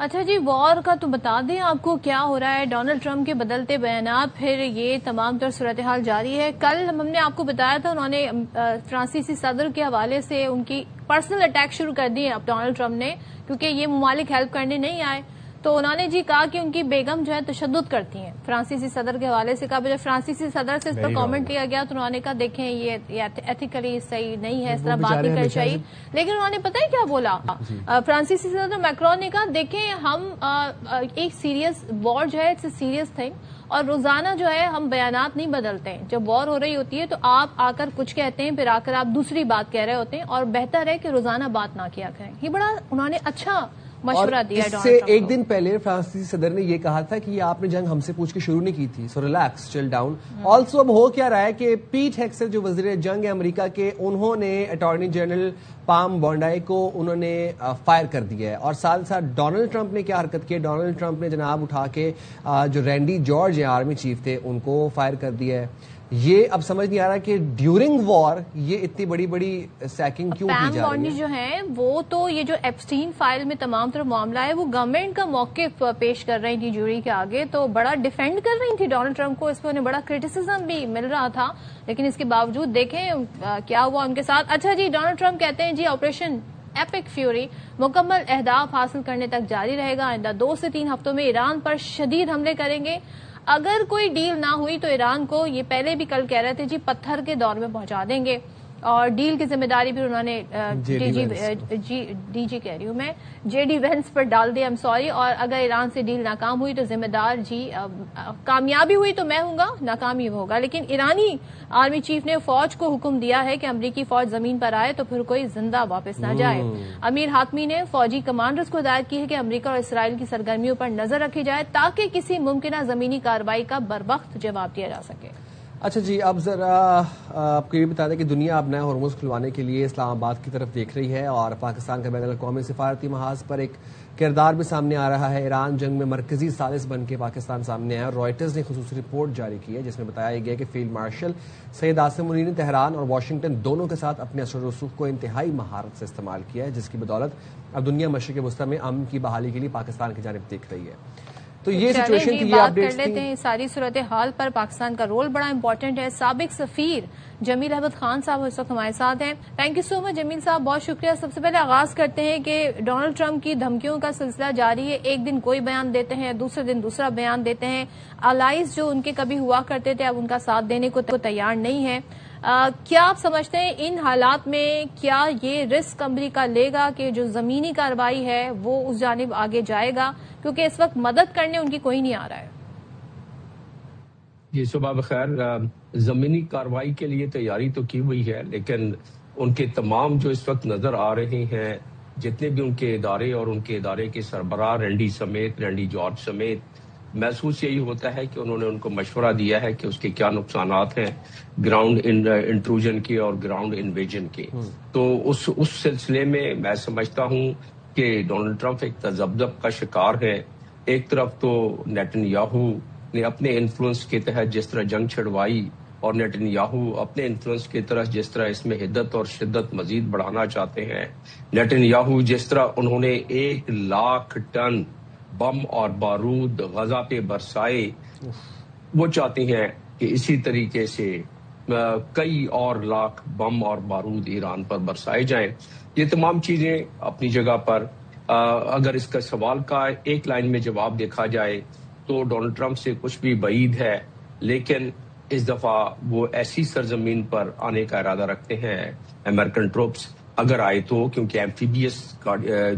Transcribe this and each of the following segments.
اچھا جی، وار کا تو بتا دیں آپ کو کیا ہو رہا ہے. ڈونلڈ ٹرمپ کے بدلتے بیانات، پھر یہ تمام تر صورتحال جاری ہے. کل ہم نے آپ کو بتایا تھا انہوں نے فرانسیسی صدر کے حوالے سے ان کی پرسنل اٹیک شروع کر دی اب ڈونلڈ ٹرمپ نے، کیونکہ یہ ممالک ہیلپ کرنے نہیں آئے. تو انہوں نے جی کہا کہ ان کی بیگم جو ہے تشدد کرتی ہیں. فرانسیسی صدر کے حوالے سے کہا. جب فرانسیسی صدر سے اس پر کامنٹ لیا گیا تو انہوں نے کہا دیکھیں یہ ایتھیکلی صحیح نہیں ہے، اس طرح بات نہیں کرنی چاہیے. لیکن انہوں نے پتہ ہے کیا بولا؟ فرانسیسی صدر میکرون نے کہا دیکھیں ہم ایک سیریس وار جو ہے اٹس اے سیریس تھنگ، اور روزانہ جو ہے ہم بیانات نہیں بدلتے ہیں. جب وار ہو رہی ہوتی ہے تو آپ آ کر کچھ کہتے ہیں، پھر آ کر آپ دوسری بات کہہ رہے ہوتے ہیں، اور بہتر ہے کہ روزانہ بات نہ کیا کریں. یہ بڑا انہوں نے اچھا مشورہ دیا. اس سے ایک دن پہلے فرانسیسی صدر نے یہ کہا تھا کہ یہ آپ نے جنگ ہم سے پوچھ کے شروع نہیں کی تھی، سو ریلیکس، چل ڈاؤن. آلسو اب ہو کیا رہا ہے کہ پیٹ ہیکسٹ جو وزیر جنگ ہے امریکہ کے، انہوں نے اٹارنی جنرل پام بونڈائی کو انہوں نے فائر کر دیا ہے. اور ساتھ ساتھ ڈونلڈ ٹرمپ نے کیا حرکت کی ہے؟ ڈونلڈ ٹرمپ نے جناب اٹھا کے جو رینڈی جارج ہیں آرمی چیف تھے ان کو فائر کر دیا ہے. یہ اب سمجھ نہیں آ رہا کہ ڈیورنگ وار یہ اتنی بڑی بڑی سیکنگ کیوں کی جا رہی ہے. پام بونڈی جو ہیں وہ تو یہ جو ایپسٹین فائل میں تمام طرح معاملہ ہے وہ گورنمنٹ کا موقف پیش کر رہی تھی جوری کے آگے، تو بڑا ڈیفینڈ کر رہی تھی ڈونلڈ ٹرمپ کو. اس پہ انہیں بڑا کرٹیسزم بھی مل رہا تھا، لیکن اس کے باوجود دیکھیں کیا ہوا ان کے ساتھ. اچھا جی، ڈونلڈ ٹرمپ کہتے ہیں جی آپریشن ایپک فیوری مکمل اہداف حاصل کرنے تک جاری رہے گا. آئندہ 2 سے 3 ہفتوں میں ایران پر شدید حملے کریں گے. اگر کوئی ڈیل نہ ہوئی تو ایران کو، یہ پہلے بھی کل کہہ رہے تھے جی، پتھر کے دور میں پہنچا دیں گے. اور ڈیل کی ذمہ داری بھی انہوں نے ڈی جی کہہ رہی ہوں میں، جے ڈی وینس پر ڈال دیا. سوری. اور اگر ایران سے ڈیل ناکام ہوئی تو ذمہ دار جی، کامیابی ہوئی تو میں ہوں گا، ناکامی ہوگا. لیکن ایرانی آرمی چیف نے فوج کو حکم دیا ہے کہ امریکی فوج زمین پر آئے تو پھر کوئی زندہ واپس نہ جائے. امیر حاتمی نے فوجی کمانڈرز کو ہدایت کی ہے کہ امریکہ اور اسرائیل کی سرگرمیوں پر نظر رکھی جائے تاکہ کسی ممکنہ زمینی کارروائی کا بروقت جواب دیا جا سکے. اچھا جی، اب ذرا آپ کو یہ بتا دیں کہ دنیا اب نیا ہرمز کھلوانے کے لیے اسلام آباد کی طرف دیکھ رہی ہے، اور پاکستان کا بین الاقوامی سفارتی محاذ پر ایک کردار بھی سامنے آ رہا ہے. ایران جنگ میں مرکزی ثالث بن کے پاکستان سامنے آیا. رائٹرز نے خصوصی رپورٹ جاری کی ہے جس میں بتایا گیا کہ فیلڈ مارشل سید عاصم منیر نے تہران اور واشنگٹن دونوں کے ساتھ اپنے اثر و رسوخ کو انتہائی مہارت سے استعمال کیا ہے، جس کی بدولت اب دنیا مشرق وسطی میں امن کی بحالی کے لیے پاکستان کی جانب دیکھ رہی ہے. تو یہ سچویشن تھی، یہ بات کر لیتے ہیں ساری صورتحال پر. پاکستان کا رول بڑا امپورٹنٹ ہے. سابق سفیر جمیل احمد خان صاحب اس وقت ہمارے ساتھ ہیں. تھینک یو سو مچ جمیل صاحب، بہت شکریہ. سب سے پہلے آغاز کرتے ہیں کہ ڈونلڈ ٹرمپ کی دھمکیوں کا سلسلہ جاری ہے. ایک دن کوئی بیان دیتے ہیں، دوسرے دن دوسرا بیان دیتے ہیں. الائز جو ان کے کبھی ہوا کرتے تھے اب ان کا ساتھ دینے کو تیار نہیں ہے. کیا آپ سمجھتے ہیں ان حالات میں کیا یہ رسک امریکہ لے گا کہ جو زمینی کارروائی ہے وہ اس جانب آگے جائے گا، کیونکہ اس وقت مدد کرنے ان کی کوئی نہیں آ رہا ہے؟ جی صبح بخیر. زمینی کارروائی کے لیے تیاری تو کی ہوئی ہے، لیکن ان کے تمام جو اس وقت نظر آ رہے ہیں جتنے بھی ان کے ادارے اور ان کے ادارے کے سربراہ رینڈی جارج سمیت، محسوس یہی ہوتا ہے کہ انہوں نے ان کو مشورہ دیا ہے کہ اس کے کیا نقصانات ہیں گراؤنڈ انٹروژن کے اور گراؤنڈ انویژن کے. تو اس سلسلے میں سمجھتا ہوں کہ ڈونلڈ ٹرمپ ایک تذبذب کا شکار ہے. ایک طرف تو نیتن یاہو نے اپنے انفلوئنس کے تحت جس طرح جنگ چھڑوائی، اور نیتن یاہو اپنے انفلوئنس کی طرح جس طرح اس میں حدت اور شدت مزید بڑھانا چاہتے ہیں. نیتن یاہو جس طرح انہوں نے 1,00,000 ٹن بم اور بارود غزہ پہ برسائے، وہ چاہتے ہیں کہ اسی طریقے سے کئی اور لاکھ بم اور بارود ایران پر برسائے جائیں. یہ تمام چیزیں اپنی جگہ پر. اگر اس کا سوال کا ایک لائن میں جواب دیکھا جائے تو ڈونلڈ ٹرمپ سے کچھ بھی بعید ہے، لیکن اس دفعہ وہ ایسی سرزمین پر آنے کا ارادہ رکھتے ہیں امریکن ٹروپس اگر آئے تو، کیونکہ ایمفیبیس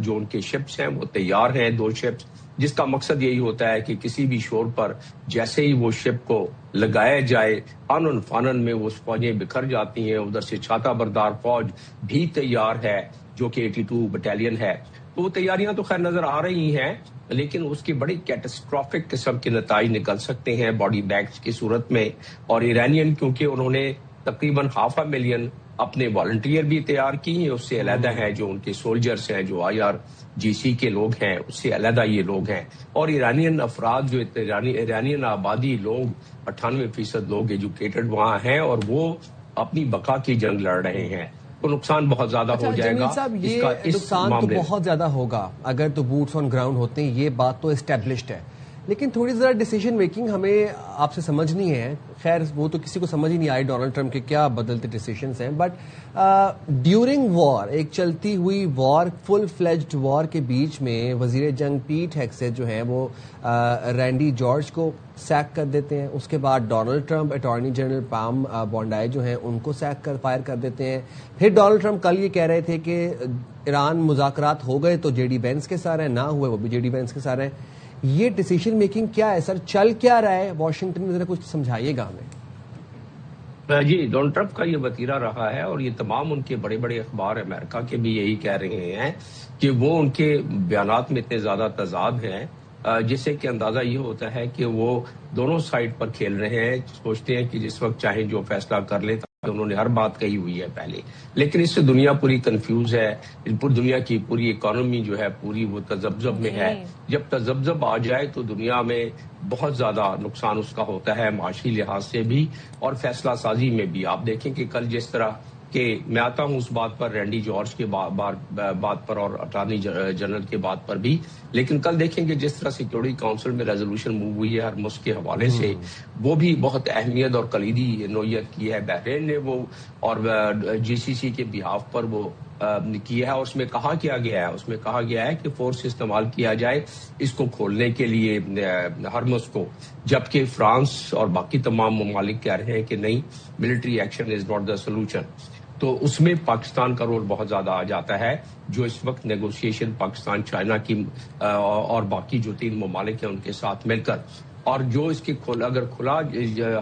جو ان کے شپس ہیں وہ تیار ہیں، 2 شپس، جس کا مقصد یہی ہوتا ہے کہ کسی بھی شور پر جیسے ہی وہ شپ کو لگایا جائے آنن فانن میں وہ فوجیں بکھر جاتی ہیں. ادھر سے چھاتا بردار فوج بھی تیار ہے جو کہ 82 بٹالین ہے. تو وہ تیاریاں تو خیر نظر آ رہی ہیں، لیکن اس کے بڑے کیٹاسٹرافک قسم کے نتائج نکل سکتے ہیں باڈی بیگز کی صورت میں. اور ایرانین کیونکہ انہوں نے تقریباً 500,000 اپنے والنٹیئر بھی تیار کی ہیں، اس سے علیحدہ ہیں جو ان کے سولجرز ہیں، جو IRGC کے لوگ ہیں، اس سے علیحدہ یہ لوگ ہیں. اور ایرانین افراد جو ایرانین آبادی لوگ 98% لوگ ایجوکیٹڈ وہاں ہیں، اور وہ اپنی بقا کی جنگ لڑ رہے ہیں. تو نقصان بہت زیادہ ہو جائے گا. جمیل صاحب، یہ نقصان تو بہت زیادہ ہوگا اگر تو بوٹس آن گراؤنڈ ہوتے ہیں، یہ بات تو اسٹیبلشڈ ہے، لیکن تھوڑی ذرا ڈیسیجن میکنگ ہمیں آپ سے سمجھنی ہے. خیر وہ تو کسی کو سمجھ ہی نہیں آئی ڈونلڈ ٹرمپ کے کیا بدلتے ڈیسیجنز ہیں، بٹ ڈیورنگ وار، ایک چلتی ہوئی وار، فل فلیجڈ وار کے بیچ میں وزیر جنگ پیٹ ہیگسیت جو ہیں وہ رینڈی جارج کو سیک کر دیتے ہیں. اس کے بعد Donald Trump attorney general Pam Bondi جو ہیں ان کو فائر کر دیتے ہیں. پھر ڈونلڈ ٹرمپ کل یہ کہہ رہے تھے کہ ایران مذاکرات ہو گئے تو جے ڈی وینس کے ساتھ ہیں، نہ ہوئے وہ بھی جے ڈی وینس کے ساتھ ہیں. یہ ڈیسیجن میکنگ کیا ہے سر؟ چل کیا رہا ہے واشنگٹن میں؟ ذرا کچھ سمجھائیے گا ہمیں. جی، ڈونلڈ ٹرمپ کا یہ وتیرہ رہا ہے، اور یہ تمام ان کے بڑے بڑے اخبار امریکہ کے بھی یہی کہہ رہے ہیں کہ وہ ان کے بیانات میں اتنے زیادہ تضاد ہیں جس سے کہ اندازہ یہ ہوتا ہے کہ وہ دونوں سائڈ پر کھیل رہے ہیں. سوچتے ہیں کہ جس وقت چاہیں جو فیصلہ کر لیں، انہوں نے ہر بات کہی ہوئی ہے پہلے، لیکن اس سے دنیا پوری کنفیوز ہے. دنیا کی پوری اکانومی جو ہے پوری وہ تذبذب میں ہے. جب تذبذب آ جائے تو دنیا میں بہت زیادہ نقصان اس کا ہوتا ہے، معاشی لحاظ سے بھی اور فیصلہ سازی میں بھی. آپ دیکھیں کہ کل جس طرح کہ میں آتا ہوں اس بات پر، رینڈی جارج کے بات پر اور اٹارنی جنرل کے بات پر بھی، لیکن کل دیکھیں کہ جس طرح سیکورٹی کونسل میں ریزولوشن موو ہوئی ہے ہرمز کے حوالے سے، وہ بھی بہت اہمیت اور کلیدی نوعیت کی ہے. بحرین نے وہ اور جی سی سی کے بہاف پر وہ کیا ہے، اور اس میں کہا گیا ہے کہ فورس استعمال کیا جائے اس کو کھولنے کے لیے ہرمز کو، جبکہ فرانس اور باقی تمام ممالک کہہ رہے ہیں کہ نہیں، military action is not the solution. تو اس میں پاکستان کا رول بہت زیادہ آ جاتا ہے، جو اس وقت نیگوشیشن پاکستان، چائنا کی اور باقی جو 3 ممالک ہیں ان کے ساتھ مل کر، اور جو اس کے اگر کھلا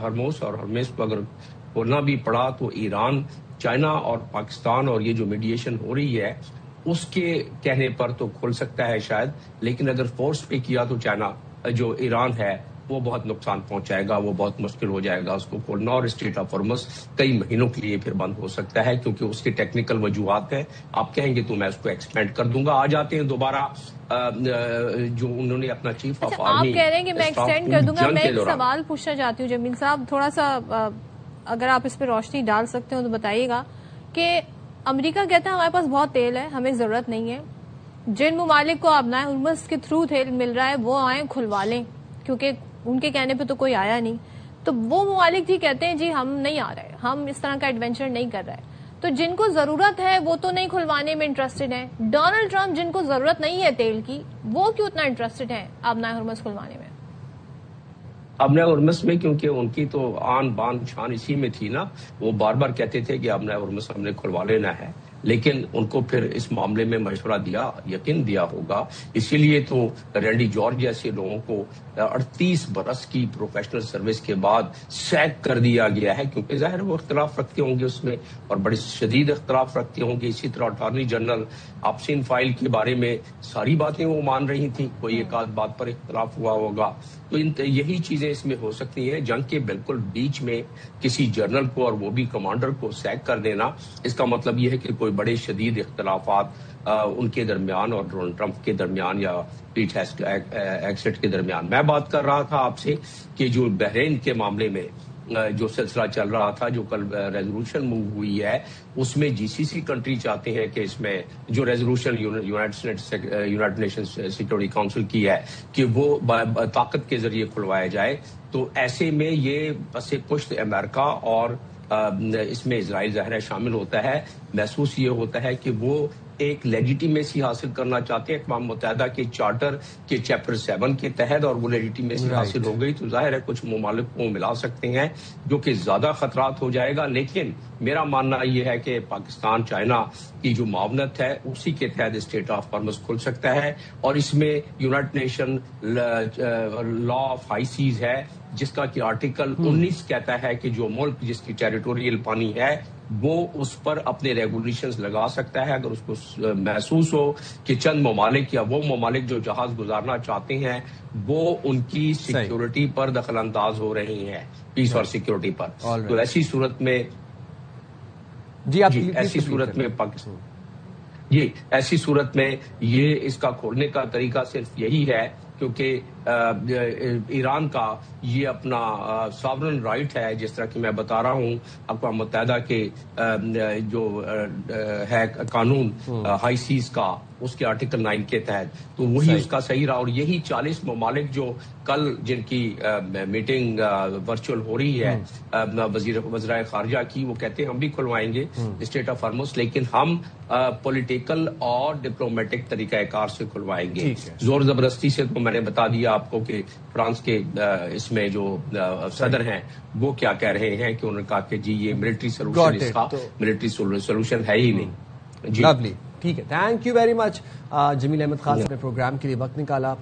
ہرمز اور ہرمز کو اگر کھولنا بھی پڑا تو ایران، چائنا اور پاکستان اور یہ جو میڈیشن ہو رہی ہے اس کے کہنے پر تو کھل سکتا ہے شاید، لیکن اگر فورس پہ کیا تو چائنا جو ایران ہے وہ بہت نقصان پہنچائے گا، وہ بہت مشکل ہو جائے گا اس کو کھولنا، اور اسٹریٹ آف ہرمز کئی مہینوں کے لیے پھر بند ہو سکتا ہے کیونکہ اس کے ٹیکنیکل وجوہات ہیں. آپ کہیں گے تو میں اس کو ایکسپینڈ کر دوں گا. آ جاتے ہیں دوبارہ جو انہوں نے اپنا چیف آف آرمی، آپ کہہ رہے ہیں کہ میں ایکسٹینڈ کر دوں گا. میں ایک سوال پوچھنا چاہتی ہوں جمیل صاحب، تھوڑا سا اگر آپ اس پہ روشنی ڈال سکتے ہو تو بتائیے گا کہ امریکہ کہتا ہے ہمارے پاس بہت تیل ہے، ہمیں ضرورت نہیں ہے. جن ممالک کو آبنائے ہرمز کے تھرو تیل مل رہا ہے وہ آئیں کھلوا لیں، کیونکہ ان کے کہنے پہ تو کوئی آیا نہیں. تو وہ ممالک جی کہتے ہیں جی ہم نہیں آ رہے، ہم اس طرح کا ایڈونچر نہیں کر رہے. تو جن کو ضرورت ہے وہ تو نہیں کھلوانے میں انٹرسٹڈ ہیں. ڈونلڈ ٹرمپ جن کو ضرورت نہیں ہے تیل کی، وہ کیوں اتنا انٹرسٹڈ ہیں آبنائے ہرمز کھلوانے میں؟ آبنائے ہرمز میں کیونکہ ان کی تو آن بان شان اسی میں تھی نا. وہ بار بار کہتے تھے کہ آبنائے ہرمز ہم نے کھلوا لینا ہے، لیکن ان کو پھر اس معاملے میں مشورہ دیا، یقین دیا ہوگا. اسی لیے تو رینڈی جارج جیسے لوگوں کو 38 برس کی پروفیشنل سروس کے بعد سیک کر دیا گیا ہے، کیونکہ ظاہر وہ اختلاف رکھتے ہوں گے اس میں، اور بڑے شدید اختلاف رکھتے ہوں گے. اسی طرح اٹارنی جنرل آپسین فائل کے بارے میں ساری باتیں وہ مان رہی تھیں، کوئی ایک آدھ بات پر اختلاف ہوا ہوگا. تو یہی چیزیں اس میں ہو سکتی ہیں. جنگ کے بالکل بیچ میں کسی جنرل کو اور وہ بھی کمانڈر کو سیک کر دینا، اس کا مطلب یہ ہے کہ کوئی بڑے شدید اختلافات ان کے درمیان اور ڈونلڈ ٹرمپ کے درمیان یا پیٹ ہیگسیت کے درمیان. میں بات کر رہا تھا آپ سے کہ جو بحرین کے معاملے میں جو سلسلہ چل رہا تھا، جو کل ریزولوشن موو ہوئی ہے، اس میں جی سی سی کنٹری چاہتے ہیں کہ اس میں جو resolution United nation security council کی ہے کہ وہ طاقت کے ذریعے کھلوایا جائے. تو ایسے میں یہ بس پشت امریکہ اور اس میں اسرائیل ظاہر شامل ہوتا ہے. محسوس یہ ہوتا ہے کہ وہ ایک لیجیٹیمیسی حاصل کرنا چاہتے ہیں اقوام متحدہ کے چارٹر کے چیپٹر 7 کے تحت، اور وہ لیجیٹیمیسی حاصل ہو گئی تو ظاہر ہے کچھ ممالک کو ملا سکتے ہیں جو کہ زیادہ خطرات ہو جائے گا. لیکن میرا ماننا یہ ہے کہ پاکستان چائنا کی جو معاونت ہے اسی کے تحت اسٹریٹ آف ہرمز کھل سکتا ہے، اور اس میں United nation law of high seas ہے جس کا کہ آرٹیکل 19 کہتا ہے کہ جو ملک جس کی ٹیریٹوریل پانی ہے وہ اس پر اپنے ریگولیشنز لگا سکتا ہے اگر اس کو محسوس ہو کہ چند ممالک یا وہ ممالک جو جہاز گزارنا چاہتے ہیں وہ ان کی سیکیورٹی پر دخل انداز ہو رہے ہیں، پیس اور سیکیورٹی پر. تو ایسی صورت میں ایسی صورت میں یہ اس کا کھولنے کا طریقہ صرف یہی ہے کیونکہ ایران کا یہ اپنا ساورن رائٹ ہے، جس طرح کہ میں بتا رہا ہوں اقوام متحدہ کے جو ہے قانون ہائی سیز کا، اس کے آرٹیکل 9 کے تحت، تو وہی اس کا صحیح رہا۔ اور یہی 40 ممالک جو کل جن کی میٹنگ ورچوئل ہو رہی ہے وزرائے خارجہ کی، وہ کہتے ہیں ہم بھی کھلوائیں گے اسٹیٹ آف ہارموز، لیکن ہم پولیٹیکل اور ڈپلومیٹک طریقہ کار سے کھلوائیں گے۔ زور زبردستی سے تو میں نے بتا دیا آپ کو کہ فرانس کے اس میں جو صدر ہیں وہ کیا کہہ رہے ہیں کہ انہوں نے کہا کہ جی یہ ملٹری سولوشن، اس کا ملٹری سولوشن ہے ہی نہیں۔ لولی، ٹھیک ہے، تھینک یو ویری مچ جمیل احمد خان نے پروگرام کے لیے وقت نکالا۔